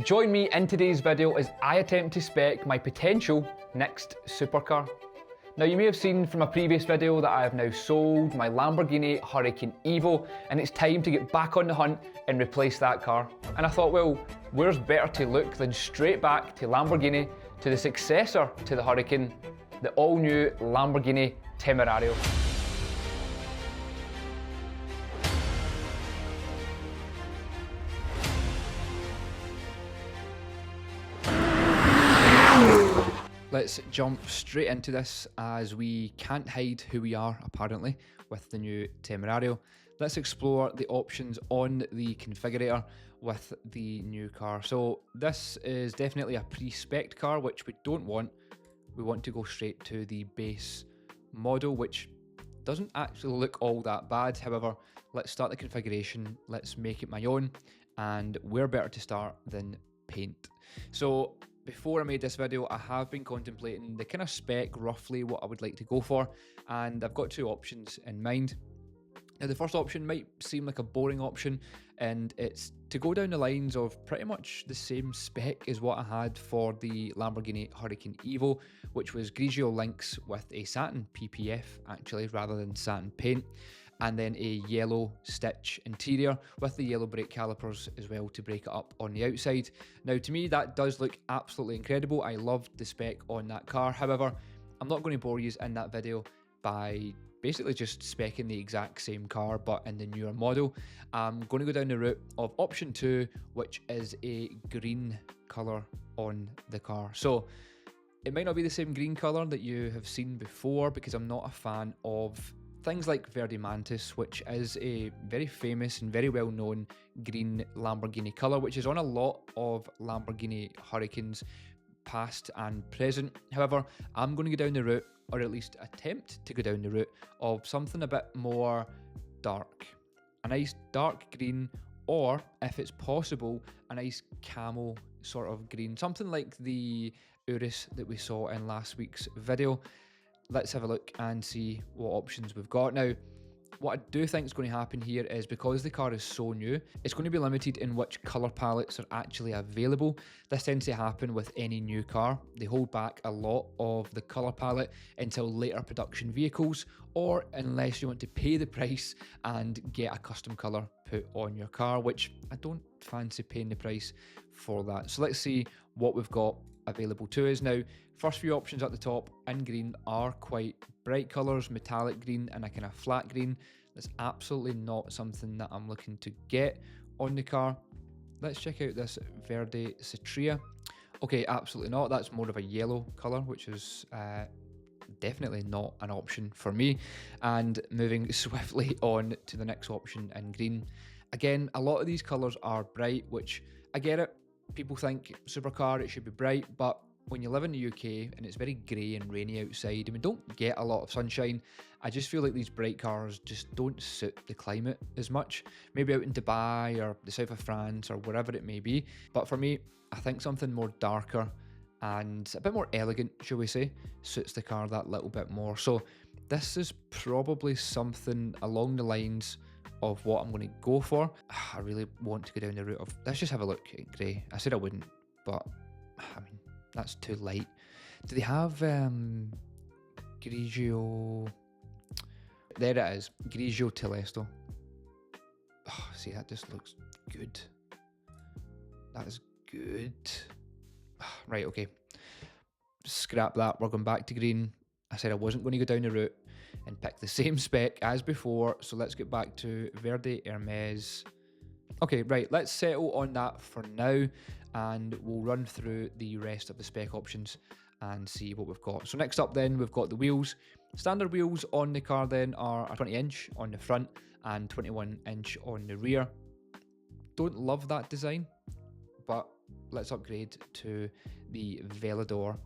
Join me in today's video as I attempt to spec my potential next supercar. Now you may have seen from a previous video that I have now sold my Lamborghini Huracán EVO and it's time to get back on the hunt and replace that car. And I thought, well, where's better to look than straight back to Lamborghini, to the successor to the Huracán, the all new Lamborghini Temerario. Let's jump straight into this as we can't hide who we are apparently with the new Temerario. Let's explore the options on the configurator with the new car. So this is definitely a pre-spec'd car, which we don't want. We want to go straight to the base model, which doesn't actually look all that bad. However, let's start the configuration, let's make it my own, and where better to start than paint. So before I made this video, I have been contemplating the kind of spec, roughly what I would like to go for, and I've got two options in mind. Now the first option might seem like a boring option, and it's to go down the lines of pretty much the same spec as what I had for the Lamborghini Huracán EVO, which was Grigio links with a satin PPF actually rather than satin paint, and then a yellow stitch interior with the yellow brake calipers as well to break it up on the outside. Now to me that does look absolutely incredible. I loved the spec on that car. However, I'm not going to bore you in that video by basically just speccing the exact same car but in the newer model. I'm going to go down the route of option 2, which is a green colour on the car. So it might not be the same green colour that you have seen before because I'm not a fan of things like Verde Mantis, which is a very famous and very well known green Lamborghini colour, which is on a lot of Lamborghini Huracans past and present. However, I'm going to go down the route, or at least attempt to go down the route, of something a bit more dark. A nice dark green, or if it's possible, a nice camel sort of green. Something like the Urus that we saw in last week's video. Let's have a look and see what options we've got. Now, what I do think is going to happen here is because the car is so new, it's going to be limited in which colour palettes are actually available. This tends to happen with any new car. They hold back a lot of the colour palette until later production vehicles, or unless you want to pay the price and get a custom colour put on your car, which I don't fancy paying the price for that. So let's see what we've got available to us. Now, first few options at the top in green are quite bright colours, metallic green and a kind of flat green. That's absolutely not something that I'm looking to get on the car. Let's check out this Verde Citria. Okay, absolutely not. That's more of a yellow colour, which is definitely not an option for me. And moving swiftly on to the next option in green. Again, a lot of these colours are bright, which I get it. People think supercar, it should be bright, but when you live in the UK and it's very grey and rainy outside and we don't get a lot of sunshine, I just feel like these bright cars just don't suit the climate as much. Maybe out in Dubai or the south of France or wherever it may be. But for me, I think something more darker and a bit more elegant, shall we say, suits the car that little bit more. So this is probably something along the lines of what I'm going to go for. I really want to go down the route of, let's just have a look at grey. I said I wouldn't, but I mean, that's too light. Do they have Grigio? There it is, Grigio Telesto. Oh, see, that just looks good. That is good. Right, okay. Scrap that, we're going back to green. I said I wasn't going to go down the route and pick the same spec as before, so let's get back to Verde Hermes. Okay, right, let's settle on that for now and we'll run through the rest of the spec options and see what we've got. So next up then, we've got the wheels. Standard wheels on the car then are a 20-inch on the front and 21-inch on the rear. Don't love that design, but let's upgrade to the Velador.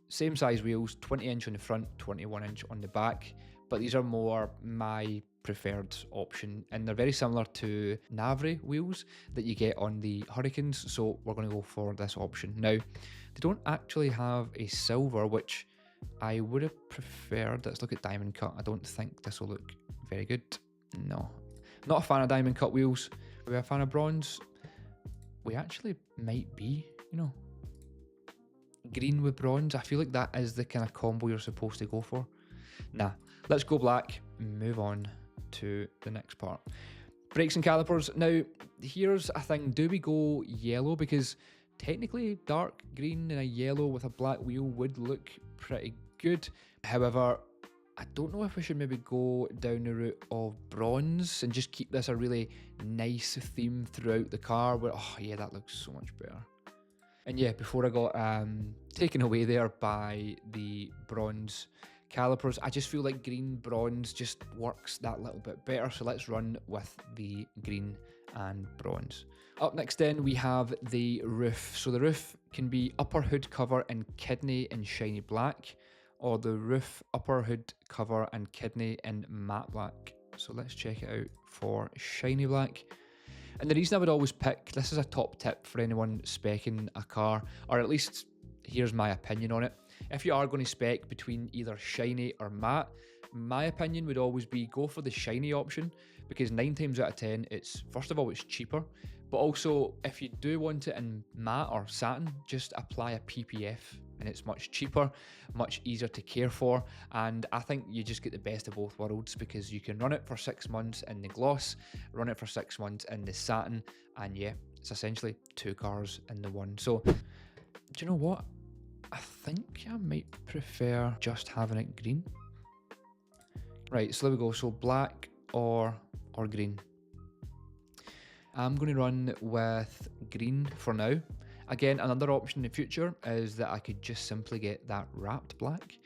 Same size wheels, 20-inch on the front, 21-inch on the back, but these are more my preferred option, and they're very similar to Navre wheels that you get on the Huracans, so we're going to go for this option. Now, they don't actually have a silver, which I would have preferred. Let's look at diamond cut. I don't think this will look very good. No, not a fan of diamond cut wheels. Are we a fan of bronze? we actually might be, you know, green with bronze. I feel like that is the kind of combo you're supposed to go for. Nah, let's go black, move on to the next part. Brakes and calipers. Now, here's a thing. Do we go yellow? Because technically dark green and a yellow with a black wheel would look pretty good. However, I don't know if we should maybe go down the route of bronze and just keep this a really nice theme throughout the car. Where, oh yeah, that looks so much better. And yeah, before I got taken away there by the bronze calipers, I just feel like green bronze just works that little bit better. So let's run with the green and bronze. Up next then we have the roof. So the roof can be upper hood cover in kidney and shiny black, or the roof upper hood cover and kidney in matte black. So let's check it out for shiny black. And the reason I would always pick, this is a top tip for anyone speccing a car, or at least here's my opinion on it. If you are going to spec between either shiny or matte, my opinion would always be go for the shiny option, because 9 times out of 10, it's, first of all, it's cheaper, but also if you do want it in matte or satin, just apply a PPF and it's much cheaper, much easier to care for, and I think you just get the best of both worlds, because you can run it for 6 months in the gloss, run it for 6 months in the satin, and yeah, it's essentially 2 cars in the one. So, do you know what? I think I might prefer just having it green. Right, so there we go. So black or green. I'm going to run with green for now. Again, another option in the future is that I could just simply get that wrapped black.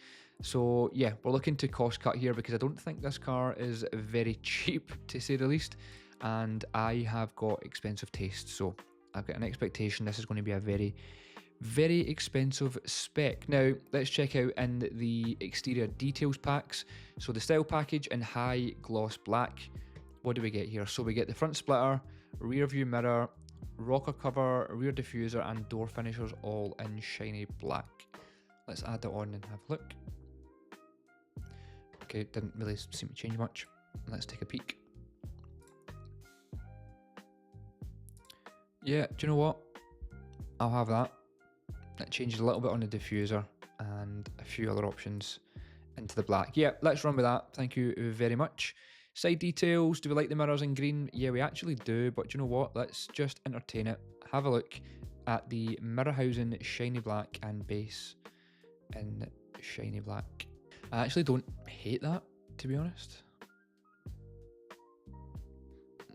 So yeah, we're looking to cost cut here, because I don't think this car is very cheap, to say the least, and I have got expensive taste, so I've got an expectation this is going to be a very, very expensive spec. Now let's check out in the exterior details packs. So the style package in high gloss black, what do we get here? So we get the front splitter, rear view mirror, rocker cover, rear diffuser, and door finishers all in shiny black. Let's add that on and have a look. Okay, didn't really seem to change much. Let's take a peek. Yeah, do you know what? I'll have that. It changes a little bit on the diffuser and a few other options into the black. Yeah, let's run with that. Thank you very much. Side details, do we like the mirrors in green? Yeah, we actually do, but do you know what? Let's just entertain it. Have a look at the mirror housing shiny black and base in shiny black. I actually don't hate that, to be honest.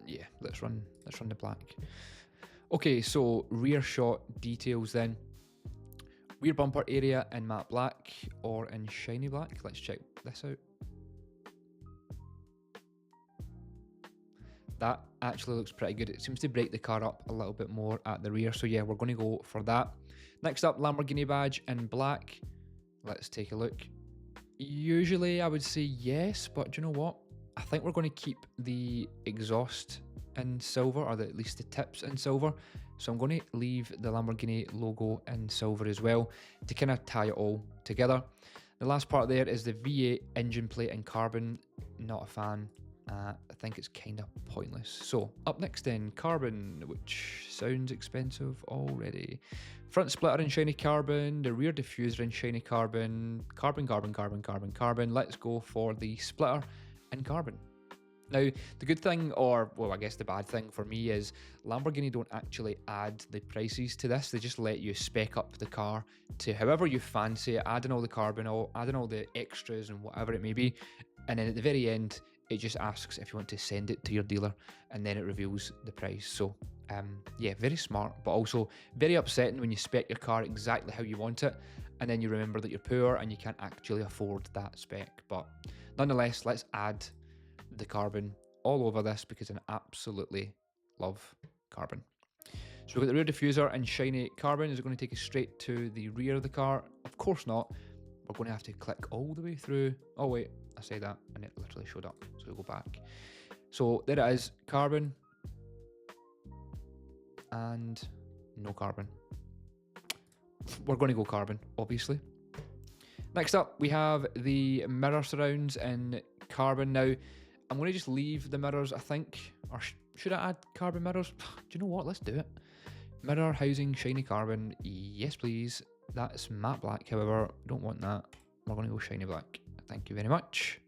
Yeah, let's run the black. Okay, so rear shot details then. Rear bumper area in matte black or in shiny black. Let's check this out. That actually looks pretty good. It seems to break the car up a little bit more at the rear. So yeah, we're going to go for that. Next up, Lamborghini badge in black. Let's take a look. Usually I would say yes, but do you know what? I think we're going to keep the exhaust in silver, or at least the tips in silver. So I'm going to leave the Lamborghini logo in silver as well to kind of tie it all together. The last part there is the V8 engine plate in carbon. Not a fan. I think it's kind of pointless. So up next then, carbon, which sounds expensive already. Front splitter in shiny carbon, the rear diffuser in shiny carbon, carbon. Let's go for the splitter in carbon. Now, the good thing, or well, I guess the bad thing for me, is Lamborghini don't actually add the prices to this. They just let you spec up the car to however you fancy it, adding all the carbon, adding all the extras and whatever it may be. And then at the very end, it just asks if you want to send it to your dealer, and then it reveals the price. So yeah, very smart, but also very upsetting when you spec your car exactly how you want it, and then you remember that you're poor and you can't actually afford that spec. But nonetheless, let's add the carbon all over this, because I absolutely love carbon. So we've got the rear diffuser and shiny carbon. Is it going to take us straight to the rear of the car? Of course not. We're going to have to click all the way through. Oh wait, I say that and it literally showed up. So we'll go back. So there it is, carbon and no carbon. We're going to go carbon, obviously. Next up, we have the mirror surrounds in carbon. Now, I'm going to just leave the mirrors, I think. Or should I add carbon mirrors? Do you know what? Let's do it. Mirror housing shiny carbon. Yes, please. That's matte black, however, don't want that. We're going to go shiny black. Thank you very much.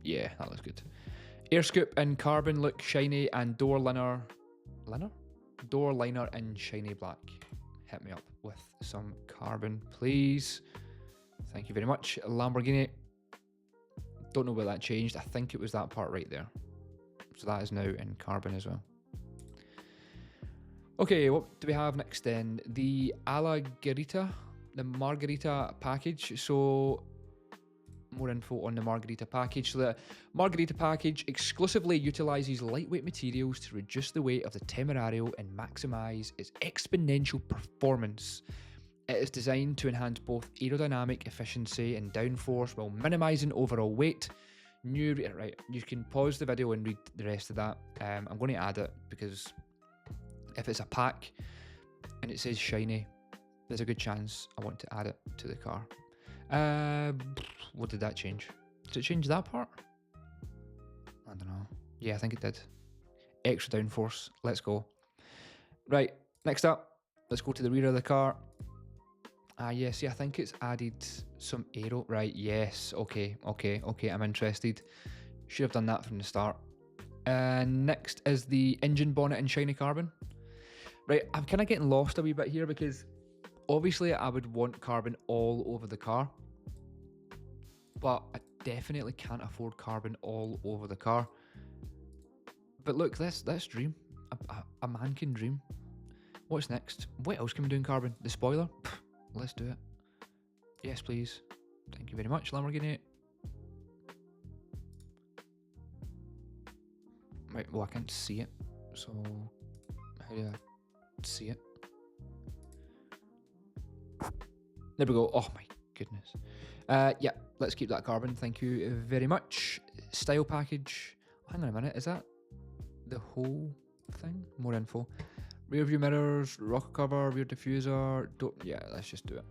Yeah, that looks good. Air scoop in carbon look shiny, and door liner. Door liner in shiny black. Hit me up with some carbon, please. Thank you very much. Lamborghini. Don't know where that changed. I think it was that part right there. So that is now in carbon as well. Okay, what do we have next then? The the Margarita package. So more info on the Margarita package. So the Margarita package exclusively utilizes lightweight materials to reduce the weight of the Temerario and maximize its exponential performance. It is designed to enhance both aerodynamic efficiency and downforce while minimizing overall weight. Right, you can pause the video and read the rest of that. I'm going to add it because if it's a pack and it says shiny, there's a good chance I want to add it to the car. What did that change? Did it change that part? I don't know. Yeah, I think it did. Extra downforce. Let's go. Right, next up, let's go to the rear of the car. Yeah, see, I think it's added some aero. Right, yes. Okay, I'm interested. Should have done that from the start. Next is the engine bonnet in shiny carbon. Right, I'm kind of getting lost a wee bit here because obviously I would want carbon all over the car, but I definitely can't afford carbon all over the car. But look, let's dream. A man can dream. What's next? What else can we do in carbon? The spoiler? Let's do it. Yes, please. Thank you very much, Lamborghini. Right, well, I can't see it. So, how do I see it? There we go. Oh my goodness. Yeah, let's keep that carbon. Thank you very much. Style package. Hang on a minute. Is that the whole thing? More info. Rear view mirrors, rocker cover, rear diffuser. Yeah, let's just do it.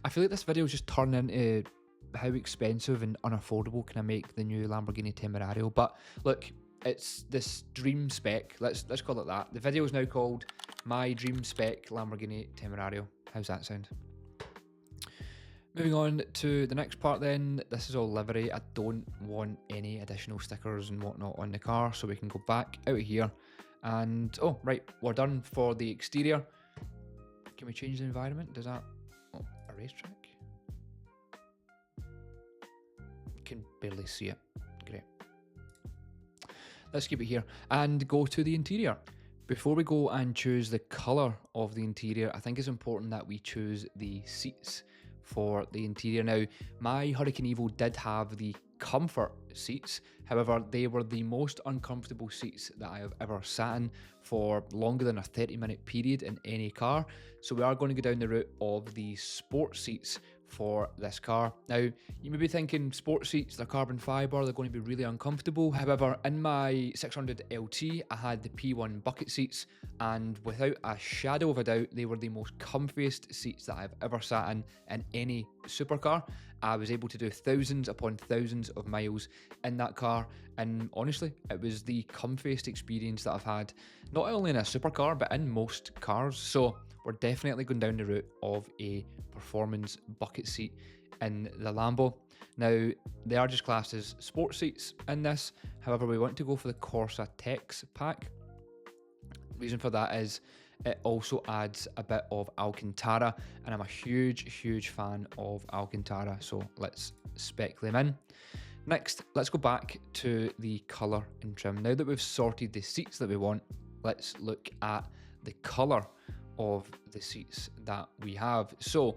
I feel like this video is just turning into how expensive and unaffordable can I make the new Lamborghini Temerario. But look, it's this dream spec. Let's call it that. The video is now called My Dream Spec Lamborghini Temerario. How's that sound? Moving on to the next part then. This is all livery. I don't want any additional stickers and whatnot on the car, so we can go back out of here. And, oh, right, we're done for the exterior. Can we change the environment? Does that... Oh, a racetrack? Can barely see it. Great. Let's keep it here and go to the interior. Before we go and choose the colour of the interior, I think it's important that we choose the seats for the interior. Now, my Huracán EVO did have the comfort seats. However, they were the most uncomfortable seats that I have ever sat in for longer than a 30-minute period in any car. So we are going to go down the route of the sport seats for this car. Now, you may be thinking sport seats, they're carbon fibre, they're going to be really uncomfortable. However, in my 600 LT, I had the P1 bucket seats, and without a shadow of a doubt, they were the most comfiest seats that I've ever sat in any supercar. I was able to do thousands upon thousands of miles in that car, and honestly, it was the comfiest experience that I've had, not only in a supercar, but in most cars. So we're definitely going down the route of a performance bucket seat in the Lambo. Now, they are just classed as sport seats in this. However, we want to go for the Corsa Tex pack. Reason for that is it also adds a bit of Alcantara, and I'm a huge fan of Alcantara, so let's spec them in. Next, let's go back to the colour and trim. Now that we've sorted the seats that we want, let's look at the colour of the seats that we have. So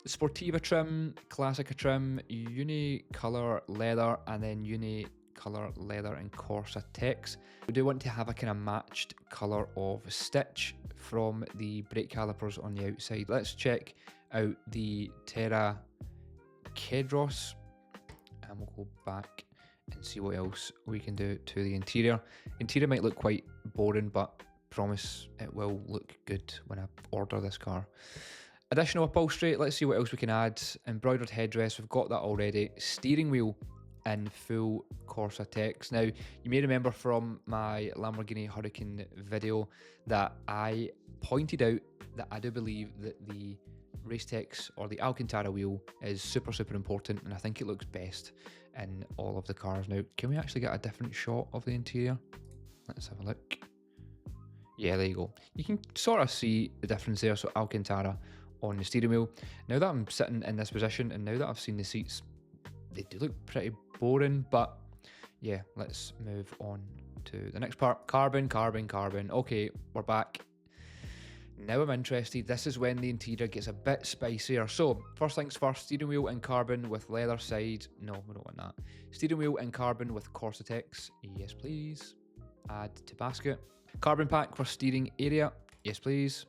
the Sportiva trim, Classica trim, Uni-Colour leather, and then Uni-Colour leather and Corsa Tex. We do want to have a kind of matched colour of stitch from the brake calipers on the outside. Let's check out the Terra Kedros, and we'll go back and see what else we can do to the interior. Interior might look quite boring, but promise it will look good when I order this car. Additional upholstery, let's see what else we can add. Embroidered headrest, we've got that already. Steering wheel, in full Corsa text. Now, you may remember from my Lamborghini Huracán video that I pointed out that I do believe that the race text or the Alcantara wheel is super important, and I think it looks best in all of the cars. Now, can we actually get a different shot of the interior? Let's have a look. Yeah, there you go. You can sort of see the difference there. So Alcantara on the steering wheel. Now that I'm sitting in this position and now that I've seen the seats, they do look pretty boring, but yeah, let's move on to the next part. Carbon. Okay, we're back. Now I'm interested. This is when the interior gets a bit spicier. So first things first, steering wheel in carbon with leather side. No, we don't want that. Steering wheel in carbon with Corsa-Tex. Yes, please. Add to basket. Carbon pack for steering area. Yes, please.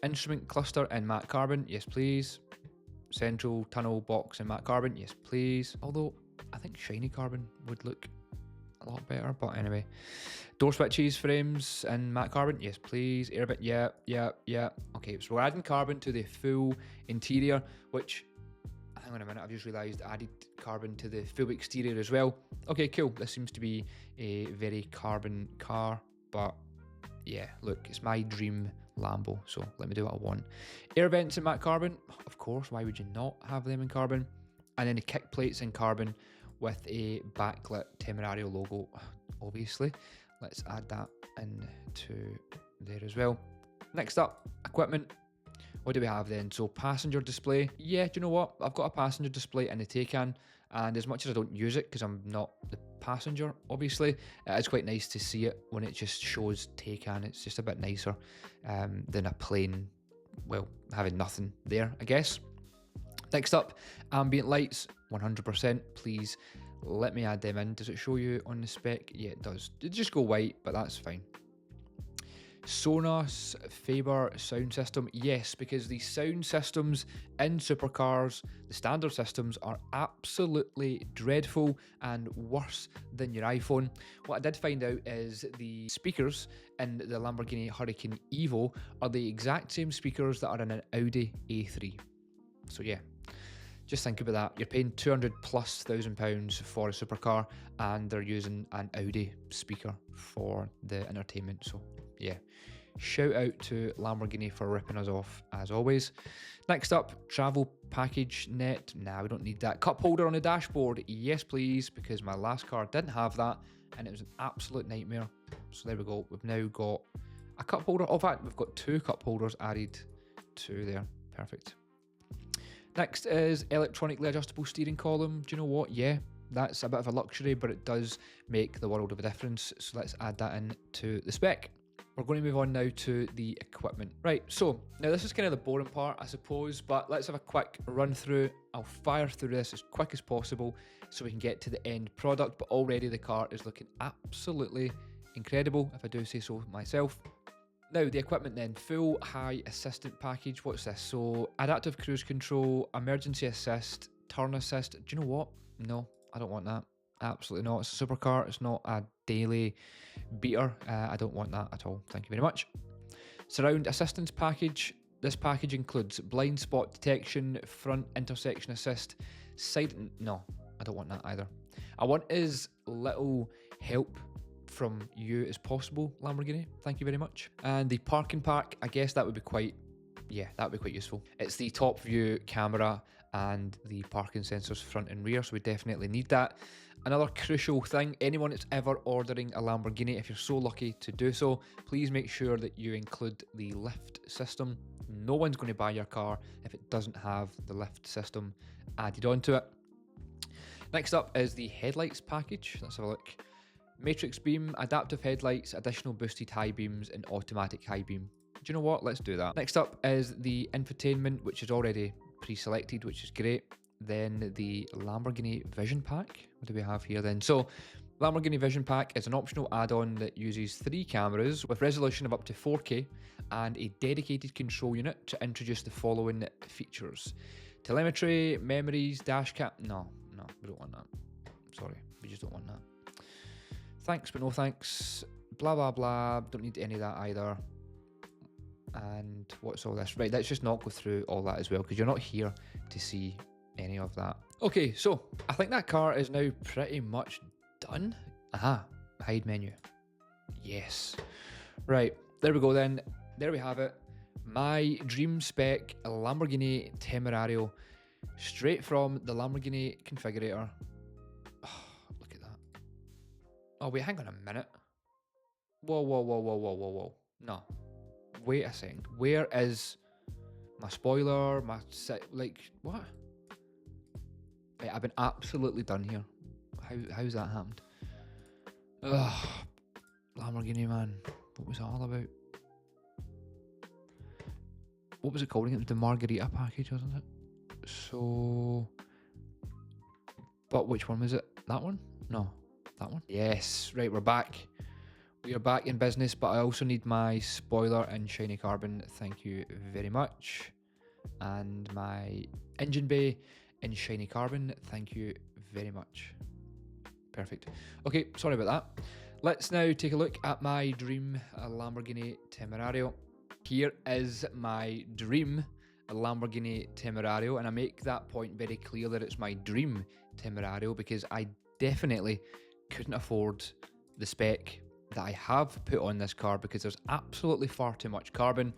Instrument cluster in matte carbon. Yes, please. Central tunnel box in matte carbon. Yes, please. Although I think shiny carbon would look a lot better, but anyway. Door switches, frames in matte carbon. Yes, please. Air bit. Yeah. Okay, so we're adding carbon to the full interior, which, hang on a minute, I've just realised I added carbon to the full exterior as well. Okay, cool. This seems to be a very carbon car, but yeah, look, it's my dream Lambo, so let me do what I want. Air vents in matte carbon, of course, why would you not have them in carbon? And then the kick plates in carbon with a backlit Temerario logo, obviously. Let's add that into there as well. Next up, equipment. What do we have then? So passenger display. Yeah, do you know what? I've got a passenger display in the Taycan, and as much as I don't use it because I'm not the passenger, obviously, it's quite nice to see it when it just shows Taycan. It's just a bit nicer than a plain, well, having nothing there, I guess. Next up, ambient lights, 100%. Please let me add them in. Does it show you on the spec? Yeah, it does. It just go white, but that's fine. Sonos Faber sound system. Yes, because the sound systems in supercars, the standard systems, are absolutely dreadful and worse than your iPhone. What I did find out is the speakers in the Lamborghini Huracán EVO are the exact same speakers that are in an Audi A3. So yeah, just think about that. You're paying £200,000+ for a supercar, and they're using an Audi speaker for the entertainment. So yeah, shout out to Lamborghini for ripping us off as always. Next up, travel package net. Nah, we don't need that. Cup holder on the dashboard. Yes, please, because my last car didn't have that, and it was an absolute nightmare. So there we go. We've now got a cup holder. In fact, we've got 2 cup holders added to there. Perfect. Next is electronically adjustable steering column. Do you know what? Yeah, that's a bit of a luxury, but it does make the world of a difference. So let's add that in to the spec. We're going to move on now to the equipment. Right, so now this is kind of the boring part, I suppose, but let's have a quick run through. I'll fire through this as quick as possible so we can get to the end product, but already the car is looking absolutely incredible, if I do say so myself. Now, the equipment then, full high assistant package. What's this? So, adaptive cruise control, emergency assist, turn assist. Do you know what? No, I don't want that. Absolutely not. It's a supercar. It's not a daily beater. I don't want that at all. Thank you very much. Surround assistance package. This package includes blind spot detection, front intersection assist, side... No, I don't want that either. I want as little help from you as possible, Lamborghini. Thank you very much. And the parking pack, I guess that would be quite, yeah, that would be quite useful. It's the top view camera and the parking sensors front and rear, so we definitely need that. Another crucial thing, anyone that's ever ordering a Lamborghini, if you're so lucky to do so, please make sure that you include the lift system. No one's going to buy your car if it doesn't have the lift system added onto it. Next up is the headlights package. Let's have a look. Matrix beam, adaptive headlights, additional boosted high beams, and automatic high beam. Do you know what? Let's do that. Next up is the infotainment, which is already pre-selected, which is great. Then the Lamborghini Vision Pack. What do we have here then? So, Lamborghini Vision Pack is an optional add-on that uses 3 cameras with resolution of up to 4K and a dedicated control unit to introduce the following features. Telemetry, memories, dash cam. No, we don't want that. Sorry, we just don't want that. Thanks, but no thanks. Blah, blah, blah. Don't need any of that either. And what's all this? Right, let's just not go through all that as well, because you're not here to see any of that. Okay, so I think that car is now pretty much done. Aha, hide menu. Yes. Right, there we go then. There we have it. My dream spec Lamborghini Temerario, straight from the Lamborghini configurator. Oh, look at that. Oh wait, hang on a minute. Whoa, whoa, whoa, whoa, whoa, whoa, whoa. No. Wait a second. Where is my spoiler? Like, what? Right, I've been absolutely done here. How's that happened? Ugh. Lamborghini, man. What was that all about? What was it called? It was the Margarita package, wasn't it? So... But which one was it? That one? No. That one? Yes. Right, we're back. We are back in business, but I also need my spoiler in shiny carbon. Thank you very much. And my engine bay in shiny carbon. Thank you very much. Perfect. Okay, sorry about that. Let's now take a look at my dream Lamborghini Temerario. Here is my dream Lamborghini Temerario, and I make that point very clear that it's my dream Temerario because I definitely couldn't afford the spec that I have put on this car because there's absolutely far too much carbon.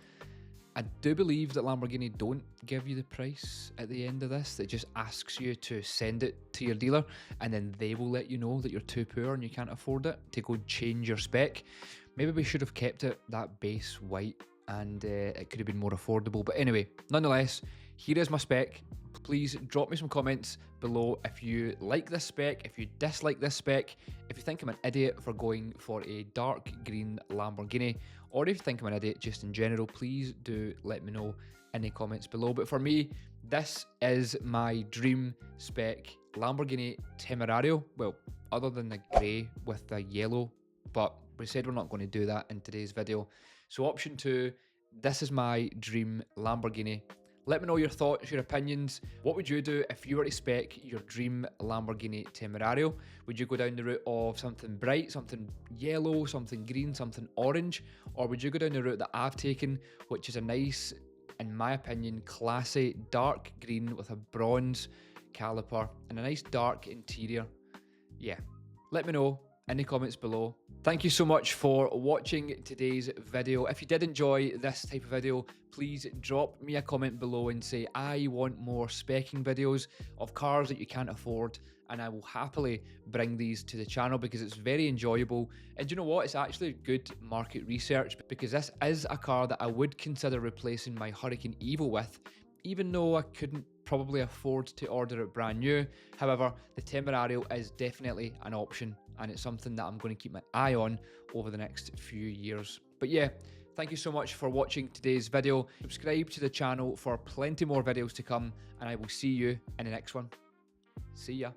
I do believe that Lamborghini don't give you the price at the end of this. It just asks you to send it to your dealer and then they will let you know that you're too poor and you can't afford it to go change your spec. Maybe we should have kept it that base white and it could have been more affordable. But anyway, nonetheless, here is my spec. Please drop me some comments below if you like this spec, if you dislike this spec, if you think I'm an idiot for going for a dark green Lamborghini, or if you think I'm an idiot just in general, please do let me know in the comments below. But for me, this is my dream spec Lamborghini Temerario. Well, other than the grey with the yellow, but we said we're not going to do that in today's video. So option 2, this is my dream Lamborghini. Let me know your thoughts, your opinions. What would you do if you were to spec your dream Lamborghini Temerario? Would you go down the route of something bright, something yellow, something green, something orange? Or would you go down the route that I've taken, which is a nice, in my opinion, classy dark green with a bronze caliper and a nice dark interior? Yeah, let me know in the comments below. Thank you so much for watching today's video. If you did enjoy this type of video, please drop me a comment below and say, I want more specking videos of cars that you can't afford, and I will happily bring these to the channel because it's very enjoyable. And you know what? It's actually good market research because this is a car that I would consider replacing my Huracán EVO with, even though I couldn't probably afford to order it brand new. However, the Temerario is definitely an option and it's something that I'm going to keep my eye on over the next few years. But yeah, thank you so much for watching today's video. Subscribe to the channel for plenty more videos to come and I will see you in the next one. See ya.